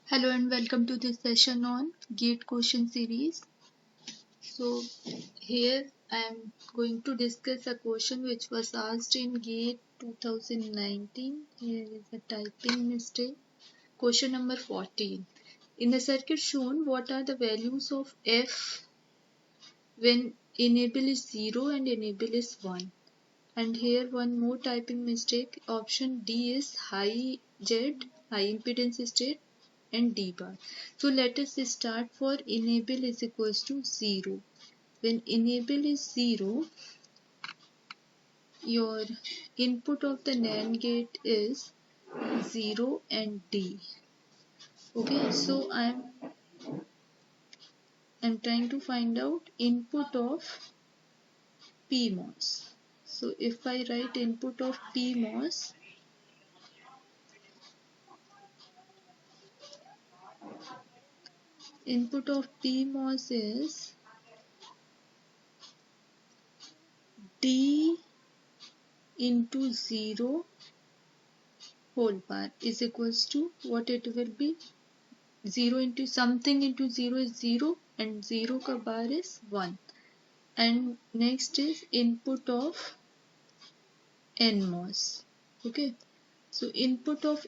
Hello and welcome to this session on GATE question series. So here I am going to discuss a question which was asked in GATE 2019. Here is a typing mistake. Question number 14. In the circuit shown, what are the values of F when enable is 0 and enable is 1? And here one more typing mistake. Option D is high Z, high impedance state, and D bar. So let us start for enable is equals to 0. When enable is 0, your input of the NAND gate is 0 and D. Okay, so I'm trying to find out input of PMOS. So if I write input of PMOS, input of PMOS is D into 0 whole bar is equals to what it will be. 0 into something into 0 is 0 and 0 ka bar is 1. And next is input of NMOS. Okay. So input of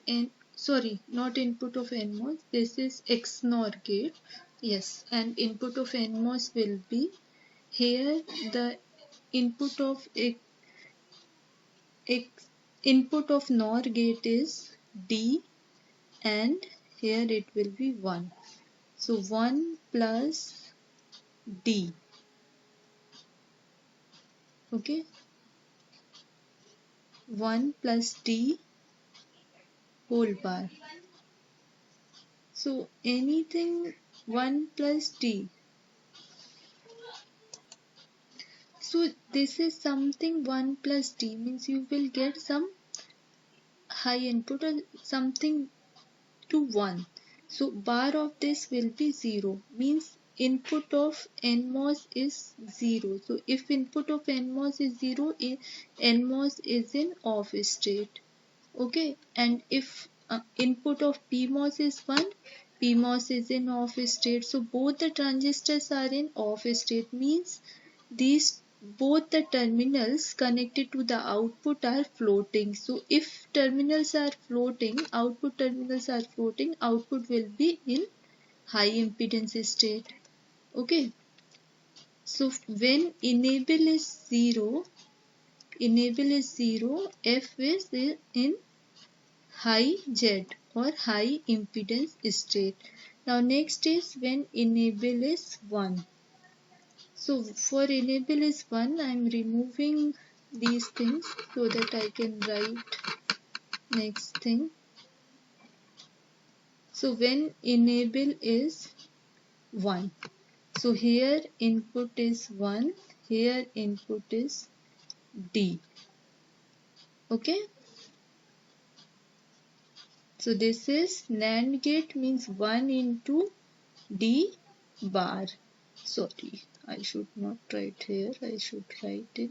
not input of NMOS. This is XNOR gate. Yes. And input of NMOS will be here the input of input of NOR gate is D and here it will be 1. So 1 plus D. Okay. 1 plus D whole bar. So anything 1 plus D. So this is something 1 plus D means you will get some high input or something to 1. So bar of this will be 0 means input of NMOS is 0. So if input of NMOS is 0, NMOS is in off state. Okay, and if input of PMOS is 1, PMOS is in off state. So both the transistors are in off state means these both the terminals connected to the output are floating. So if terminals are floating, output terminals are floating, output will be in high impedance state. Okay. So when enable is 0, F is in high Z or high impedance state. Now next is when enable is 1. So for enable is 1, I am removing these things so that I can write next thing. So when enable is 1. So here input is 1, here input is D. Okay. So this is NAND gate means 1 into D bar. Sorry, I should not write here. I should write in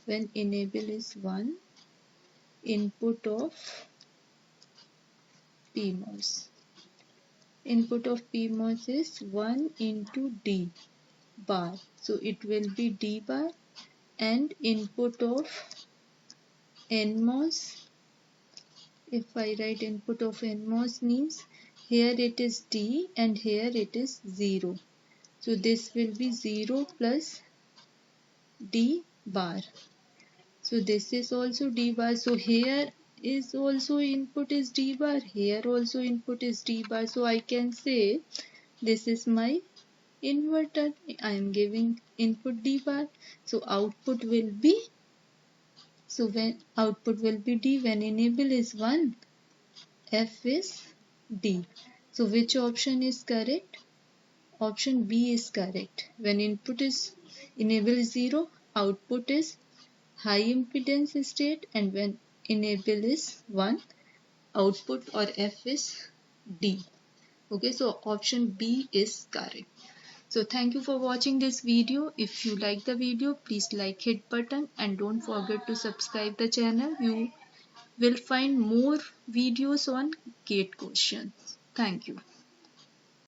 when enable is 1, input of PMOS. Input of PMOS is 1 into D bar. So it will be D bar and input of NMOS. If I write input of NMOS means here it is D and here it is 0. So this will be 0 plus D bar. So this is also D bar. So here is also input is D bar. Here also input is D bar. So I can say this is my inverter. I am giving input D bar. So output will be, so when output will be D, when enable is 1, F is D. So which option is correct? Option B is correct. When input is enable is 0, output is high impedance state, and when enable is 1, output or F is D. Okay, so option B is correct. So thank you for watching this video. If you like the video, please like hit button and don't forget to subscribe the channel. You will find more videos on GATE questions. Thank you.